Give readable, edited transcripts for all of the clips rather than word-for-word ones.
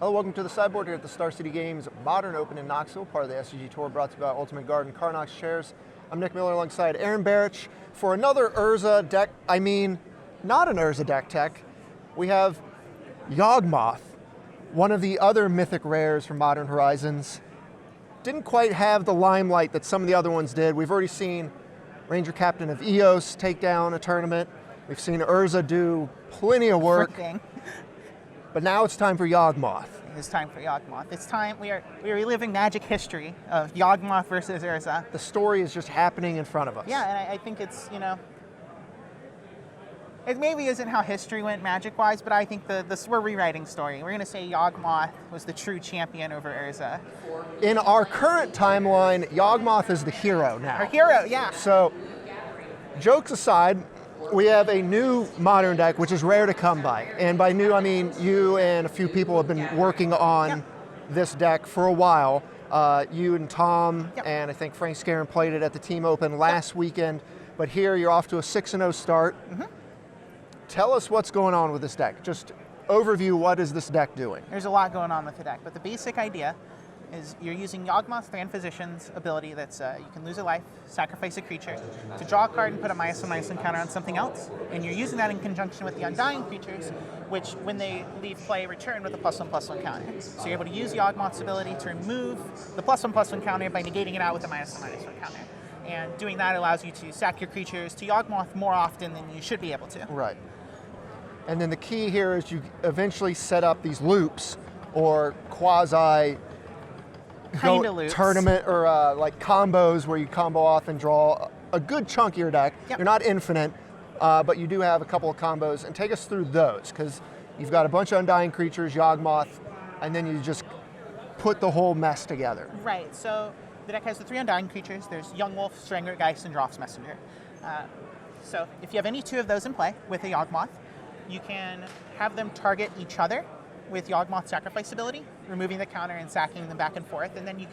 Hello, welcome to the sideboard here at the Star City Games Modern Open in Knoxville, part of the SCG Tour brought to you by Ultimate Garden KNOX Shares. I'm Nick Miller alongside Aaron Barich for another Urza deck, not an Urza deck tech. We have Yawgmoth, one of the other mythic rares from Modern Horizons. Didn't quite have the limelight that some of the other ones did. We've already seen Ranger Captain of Eos take down a tournament. We've seen Urza do plenty of work. But now it's time for Yawgmoth. It's time for Yawgmoth. It's time, we are reliving Magic history of Yawgmoth versus Urza. The story is just happening in front of us. Yeah, and I think it's, it maybe isn't how history went Magic-wise, but I think we're rewriting story. We're going to say Yawgmoth was the true champion over Urza. In our current timeline, Yawgmoth is the hero now. Our hero, yeah. So, jokes aside, we have a new Modern deck, which is rare to come by. And by new, I mean you and a few people have been working on this deck for a while. You and Tom and I think Frank Scarron played it at the Team Open last weekend. But here you're off to a 6-0 start. Tell us what's going on with this deck. Just overview, what is this deck doing? There's a lot going on with the deck, but the basic idea is you're using Yawgmoth's Grand Physician's ability that's you can lose a life, sacrifice a creature, to draw a card and put a -1/-1 counter on something else. And you're using that in conjunction with the Undying creatures, which when they leave play, return with a +1/+1 counter. So you're able to use Yawgmoth's ability to remove the +1/+1 counter by negating it out with a -1/-1 counter. And doing that allows you to sack your creatures to Yawgmoth more often than you should be able to. Right. And then the key here is you eventually set up these loops or quasi tournament or like combos where you combo off and draw a good chunk of your deck. You're not infinite, but you do have a couple of combos. And take us through those, because you've got a bunch of Undying creatures, Yawgmoth, and then you just put the whole mess together. Right, so the deck has the 3 Undying creatures. There's Yawgmoth, Strangler-Geist, and Drops Messenger. So if you have any 2 of those in play with a Yawgmoth, you can have them target each other with Yawgmoth's sacrifice ability, removing the counter and sacking them back and forth, and then your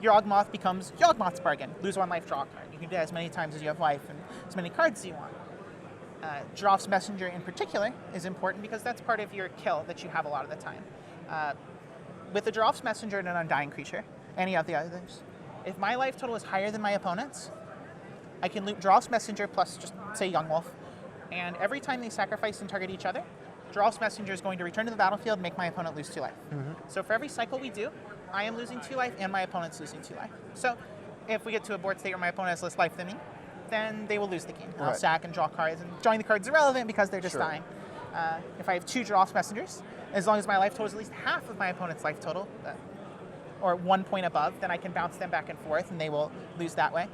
Yawgmoth becomes Yawgmoth's bargain. Lose 1 life, draw a card. You can do that as many times as you have life and as many cards as you want. Drops Messenger in particular is important because that's part of your kill that you have a lot of the time. With the Drops Messenger and an Undying creature, any of the others, if my life total is higher than my opponent's, I can loop Drops Messenger plus just say Yawgmoth, and every time they sacrifice and target each other, Drops Messenger is going to return to the battlefield and make my opponent lose 2 life. So for every cycle we do, I am losing 2 life and my opponent's losing 2 life. So if we get to a board state where my opponent has less life than me, then they will lose the game. I'll sack and draw cards, and drawing the cards is irrelevant because they're just dying. If I have 2 Drops Messengers, as long as my life total is at least half of my opponent's life total, or 1 point above, then I can bounce them back and forth and they will lose that way.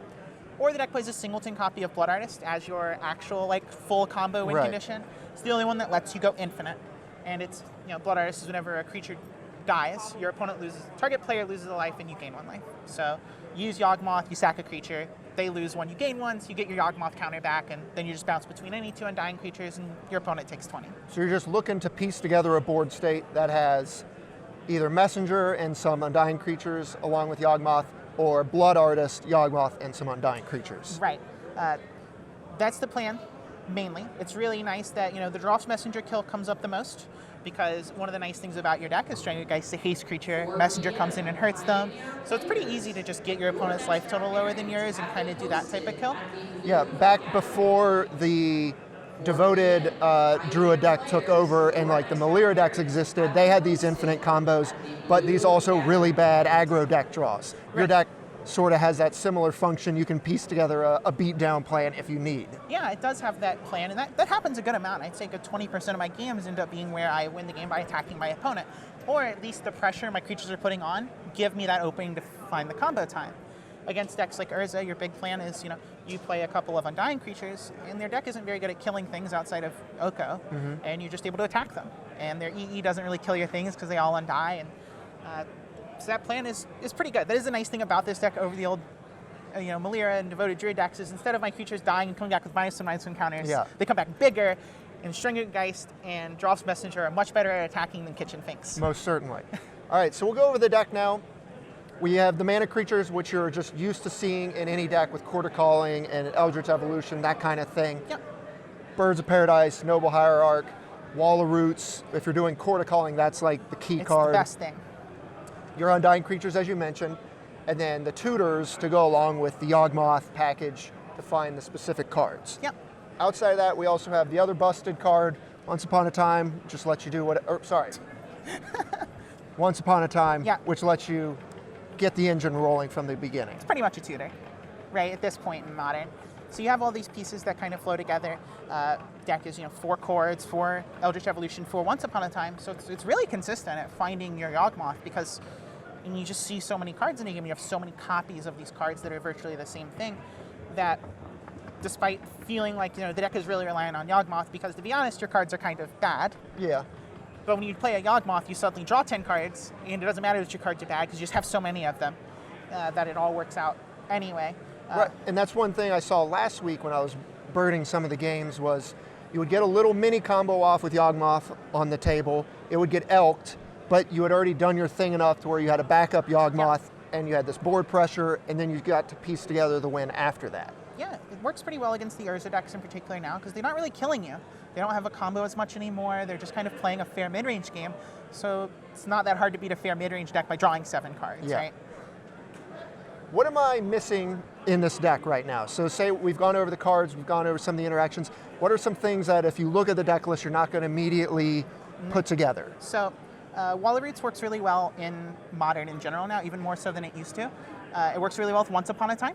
Or the deck plays a singleton copy of Blood Artist as your actual full combo win condition. It's the only one that lets you go infinite. And it's, Blood Artist is whenever a creature dies, your opponent loses, target player loses a life and you gain 1 life. So you use Yawgmoth, you sack a creature, they lose 1, you gain 1, so you get your Yawgmoth counter back, and then you just bounce between any 2 Undying creatures and your opponent takes 20. So you're just looking to piece together a board state that has either Messenger and some Undying creatures along with Yawgmoth, or Blood Artist, Yawgmoth, and some Undying creatures. Right. That's the plan, mainly. It's really nice that the Drops Messenger kill comes up the most, because one of the nice things about your deck is Strangler-Geist, a haste creature. Messenger comes in and hurts them. So it's pretty easy to just get your opponent's life total lower than yours and kind of do that type of kill. Yeah, back before the Devoted Druid deck took over and the Malira decks existed, they had these infinite combos, but these also really bad aggro deck draws. Your deck sort of has that similar function. You can piece together a beatdown plan if you need. Yeah, it does have that plan, and that happens a good amount. I'd say 20% of my games end up being where I win the game by attacking my opponent, or at least the pressure my creatures are putting on give me that opening to find the combo time. Against decks like Urza, your big plan is, you play a couple of Undying creatures, and their deck isn't very good at killing things outside of Oko, and you're just able to attack them. And their EE doesn't really kill your things because they all undie, and so that plan is pretty good. That is the nice thing about this deck over the old Malira and Devoted Druid decks, is instead of my creatures dying and coming back with -1/-1 counters, they come back bigger, and Strangler-Geist and Drops Messenger are much better at attacking than Kitchen Finks. Most certainly. All right, so we'll go over the deck now. We have the mana creatures, which you're just used to seeing in any deck with Quarter Calling and Eldritch Evolution, that kind of thing. Birds of Paradise, Noble Hierarch. Wall of Roots. If you're doing Court of Calling, that's like the key card. It's the best thing. Your Undying Creatures, as you mentioned, and then the tutors to go along with the Yawgmoth package to find the specific cards. Yep. Outside of that, we also have the other busted card, Once Upon a Time, just lets you do what, Once Upon a Time, Yeah. which lets you get the engine rolling from the beginning. It's pretty much a tutor, right, at this point in Modern. So you have all these pieces that kind of flow together. Deck is, 4 chords, 4 Eldritch Evolution, 4 Once Upon a Time. So it's really consistent at finding your Yawgmoth because you just see so many cards in a game. You have so many copies of these cards that are virtually the same thing that despite feeling like, the deck is really relying on Yawgmoth because, to be honest, your cards are kind of bad. Yeah. But when you play a Yawgmoth, you suddenly draw 10 cards, and it doesn't matter that your cards are bad because you just have so many of them that it all works out anyway. Right, and that's one thing I saw last week when I was birding some of the games was you would get a little mini combo off with Yawgmoth on the table. It would get elked, but you had already done your thing enough to where you had a backup Yawgmoth and you had this board pressure, and then you got to piece together the win after that. Yeah, it works pretty well against the Urza decks in particular now because they're not really killing you. They don't have a combo as much anymore. They're just kind of playing a fair mid-range game. So it's not that hard to beat a fair mid-range deck by drawing 7 cards, right? What am I missing in this deck right now? So say we've gone over the cards, we've gone over some of the interactions. What are some things that if you look at the deck list, you're not going to immediately put together? So Wall of Roots works really well in Modern in general now, even more so than it used to. It works really well with Once Upon a Time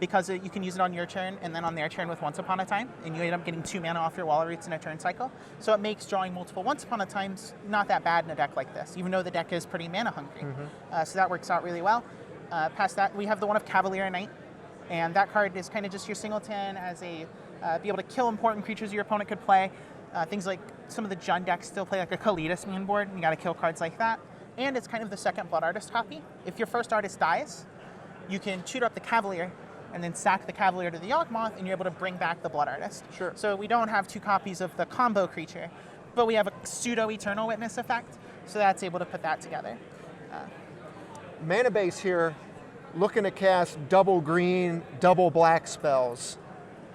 because you can use it on your turn and then on their turn with Once Upon a Time, and you end up getting 2 mana off your Wall of Roots in a turn cycle. So it makes drawing multiple Once Upon a Times not that bad in a deck like this, even though the deck is pretty mana hungry. So that works out really well. Past that, we have the one of Cavalier Knight, and that card is kind of just your singleton as a be able to kill important creatures your opponent could play. Things like some of the Jund decks still play like a Kalidas main board, and you got to kill cards like that. And it's kind of the second Blood Artist copy. If your first artist dies, you can tutor up the Cavalier and then sack the Cavalier to the Yawgmoth, and you're able to bring back the Blood Artist. Sure. So we don't have 2 copies of the combo creature, but we have a pseudo Eternal Witness effect, so that's able to put that together. Mana base here, looking to cast double green, double black spells.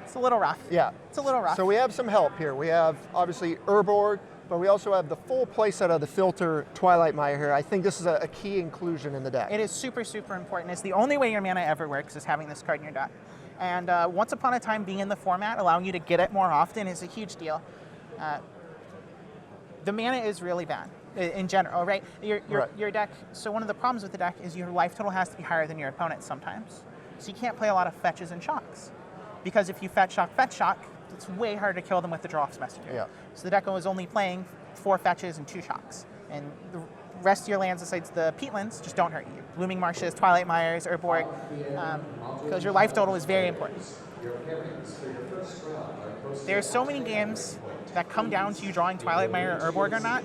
It's a little rough. Yeah. It's a little rough. So we have some help here. We have obviously Urborg, but we also have the full playset of the Filter Twilight Mire here. I think this is a key inclusion in the deck. It is super, super important. It's the only way your mana ever works is having this card in your deck. And Once Upon a Time being in the format, allowing you to get it more often is a huge deal. The mana is really bad in general, right? Your deck, so one of the problems with the deck is your life total has to be higher than your opponent sometimes. So you can't play a lot of fetches and shocks. Because if you fetch shock, it's way harder to kill them with the Drops Messenger. Yeah. So the deck was only playing 4 fetches and 2 shocks. And the rest of your lands, besides the peatlands, just don't hurt you. Blooming Marshes, Twilight Mires, Urborg, because your life total is very important. There are so many games that come down to you drawing Twilight Mire or Urborg or not,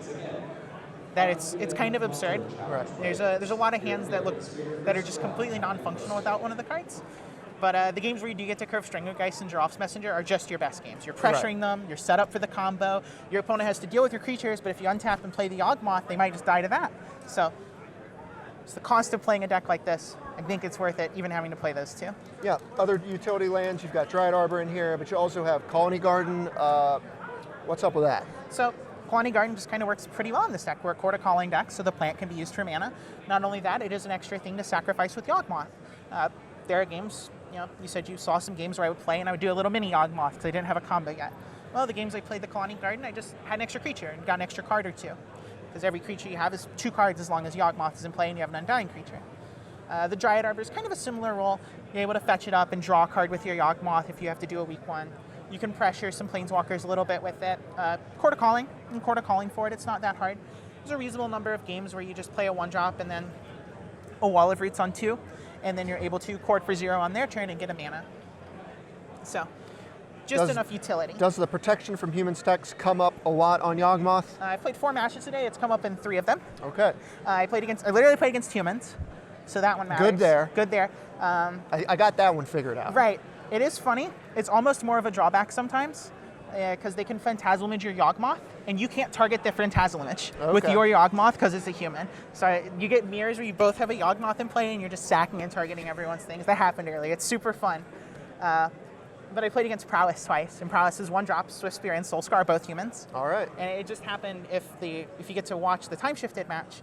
that it's kind of absurd. Right. There's a lot of hands that are just completely non-functional without one of the cards. But the games where you do get to curve Stranglegeist and Giraffe's Messenger are just your best games. You're pressuring them, you're set up for the combo, your opponent has to deal with your creatures, but if you untap and play the Yawgmoth, they might just die to that. So it's the cost of playing a deck like this. I think it's worth it, even having to play those 2. Yeah, other utility lands, you've got Dryad Arbor in here, but you also have Colony Garden. What's up with that? So Colony Garden just kind of works pretty well in this deck. We're a Court of Calling deck, so the plant can be used for mana. Not only that, it is an extra thing to sacrifice with Yawgmoth. There are games, you said you saw some games where I would play and I would do a little mini Yawgmoth because I didn't have a combo yet. Well, the games I played the Colony Garden, I just had an extra creature and got an extra card or 2. Because every creature you have is 2 cards as long as Yawgmoth is in play and you have an Undying creature. The Dryad Arbor is kind of a similar role. You're able to fetch it up and draw a card with your Yawgmoth if you have to do a weak one. You can pressure some Planeswalkers a little bit with it. Court of Calling for it, it's not that hard. There's a reasonable number of games where you just play a 1-drop and then a Wall of Roots on 2, and then you're able to court for 0 on their turn and get a mana. So, just enough utility. Does the protection from humans techs come up a lot on Yawgmoth? I played 4 matches today. It's come up in 3 of them. Okay. I literally played against humans, so that one matters. Good there. I got that one figured out. Right. It is funny. It's almost more of a drawback sometimes, because they can Phantasmal Image your Yawgmoth, and you can't target the Phantasmal Image with your Yawgmoth because it's a human. So you get mirrors where you both have a Yawgmoth in play, and you're just sacking and targeting everyone's things. That happened earlier. It's super fun. but I played against Prowess twice, and Prowess is 1-drop, Swift Spear and Soul Scar, both humans. All right. And it just happened if you get to watch the time-shifted match,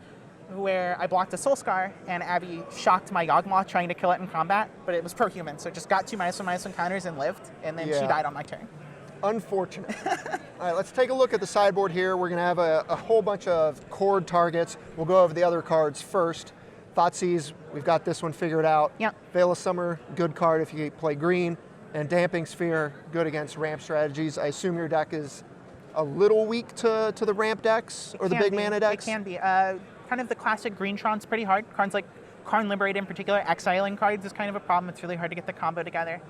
where I blocked a Soul Scar, and Abby shocked my Yawgmoth trying to kill it in combat, but it was pro-human, so it just got 2 -1/-1 counters and lived, and then she died on my turn. Unfortunate. All right, let's take a look at the sideboard here. We're going to have a whole bunch of cord targets. We'll go over the other cards first. Thoughtseize, we've got this one figured out. Yep. Veil of Summer, good card if you play green. And Damping Sphere, good against ramp strategies. I assume your deck is a little weak to the ramp decks or the big mana decks? It can be. Kind of the classic green Tron's pretty hard. Cards like Karn Liberate in particular, exiling cards is kind of a problem. It's really hard to get the combo together.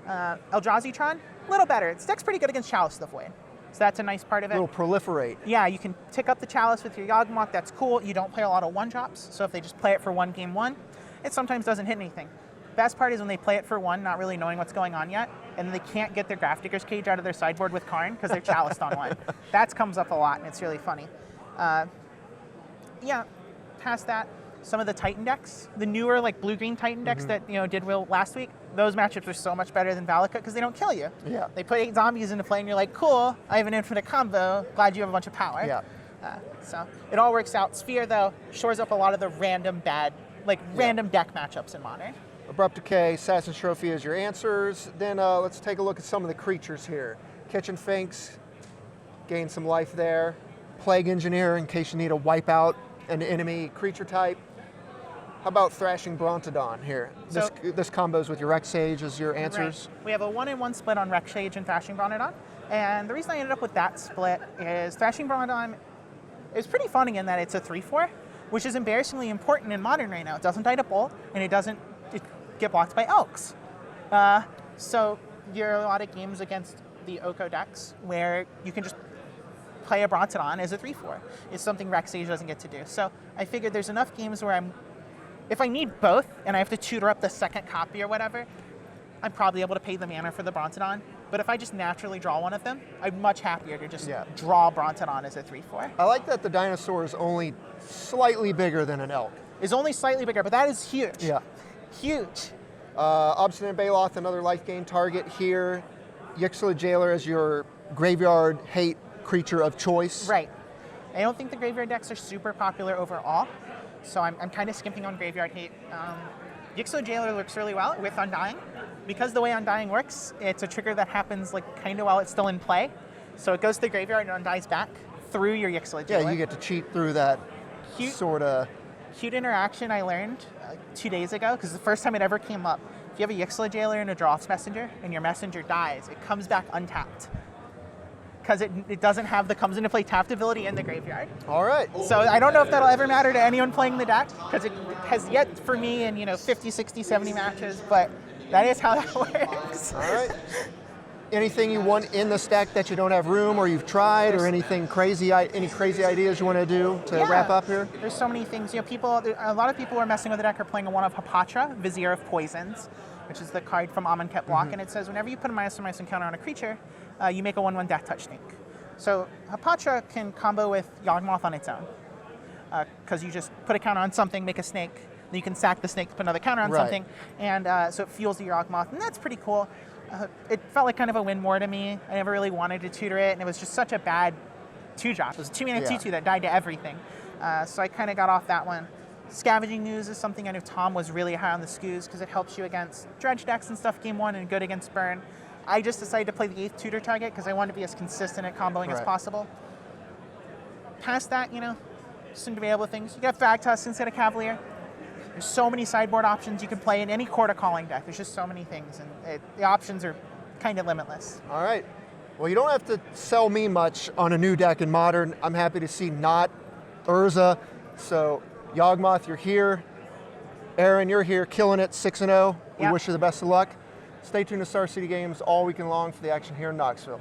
Eldrazi Tron, a little better. Its deck's pretty good against Chalice of the Void. So that's a nice part of it. A little proliferate. Yeah, you can tick up the Chalice with your Yawgmoth. That's cool. You don't play a lot of 1-drops. So if they just play it for one game one, it sometimes doesn't hit anything. Best part is when they play it for one, not really knowing what's going on yet, and they can't get their Grafdigger's Cage out of their sideboard with Karn because they're chaliced on one. That comes up a lot, and it's really funny. Yeah, past that, some of the Titan decks, the newer like blue-green Titan decks that did well last week, those matchups are so much better than Valakut because they don't kill you. Yeah. They put 8 zombies into play, and you're like, cool, I have an infinite combo, glad you have a bunch of power. Yeah. So it all works out. Sphere, though, shores up a lot of the random bad, random deck matchups in Modern. Abrupt Decay, Assassin's Trophy is your answers. Then let's take a look at some of the creatures here. Kitchen Finks, gain some life there. Plague Engineer, in case you need to wipe out an enemy creature type. How about Thrashing Brontodon here? This combos with your Rex Sage as your answers. Right. We have a 1-in-1 split on Rex Sage and Thrashing Brontodon. And the reason I ended up with that split is Thrashing Brontodon is pretty funny in that it's a 3/4, which is embarrassingly important in Modern right now. It doesn't die to Bolt, and it doesn't get blocked by Elks. So there are a lot of games against the Oko decks where you can just play a Brontodon as a 3/4. It's something Rex Sage doesn't get to do. So I figured there's enough games where if I need both and I have to tutor up the second copy or whatever, I'm probably able to pay the mana for the Brontodon. But if I just naturally draw one of them, I'm much happier to just draw Brontodon as a 3/4. I like that the dinosaur is only slightly bigger than an elk. Is only slightly bigger, but that is huge. Yeah. Huge. Obstinate Baloth, another life gain target here. Yixla Jailer as your graveyard hate creature of choice. Right. I don't think the graveyard decks are super popular overall, so I'm kind of skimping on graveyard hate. Yixla Jailer works really well with Undying. Because the way Undying works, it's a trigger that happens kind of while it's still in play. So it goes to the graveyard and undies back through your Yixla Jailer. Yeah, you get to cheat through that sort of... Cute interaction I learned 2 days ago, because the first time it ever came up. If you have a Yixla Jailer and a Droth's Messenger, and your Messenger dies, it comes back untapped. Because it doesn't have the comes into play tapped ability in the graveyard. All right. So I don't know if that'll ever matter to anyone playing the deck, because it has yet for me in 50, 60, 70 matches, but that is how that works. All right. Anything you want in the stack that you don't have room or you've tried, or anything crazy, any crazy ideas you want to do to wrap up here? There's so many things. A lot of people who are messing with the deck are playing one of Hapatra, Vizier of Poisons, which is the card from Amonkhet block, and it says whenever you put a -1/- encounter on a creature, you make a 1/1 Death Touch Snake. So Hapatra can combo with Yawgmoth on its own, because you just put a counter on something, make a snake, then you can sack the snake, put another counter on something, and so it fuels the Yawgmoth, and that's pretty cool. It felt like kind of a win more to me. I never really wanted to tutor it, and it was just such a bad 2-drop. It was a 2-mana 2/2 that died to everything. So I kind of got off that one. Scavenging News is something I know Tom was really high on the SCGs because it helps you against dredge decks and stuff game one and good against burn. I just decided to play the 8th tutor target because I wanted to be as consistent at comboing as possible. Past that, some debatable things. You got Thragtusk instead of Cavalier. There's so many sideboard options you can play in any Court of Calling deck. There's just so many things, and the options are kind of limitless. All right. Well, you don't have to sell me much on a new deck in Modern. I'm happy to see not Urza. So, Yawgmoth, you're here. Aaron, you're here, killing it, 6-0. We wish you the best of luck. Stay tuned to Star City Games all weekend long for the action here in Knoxville.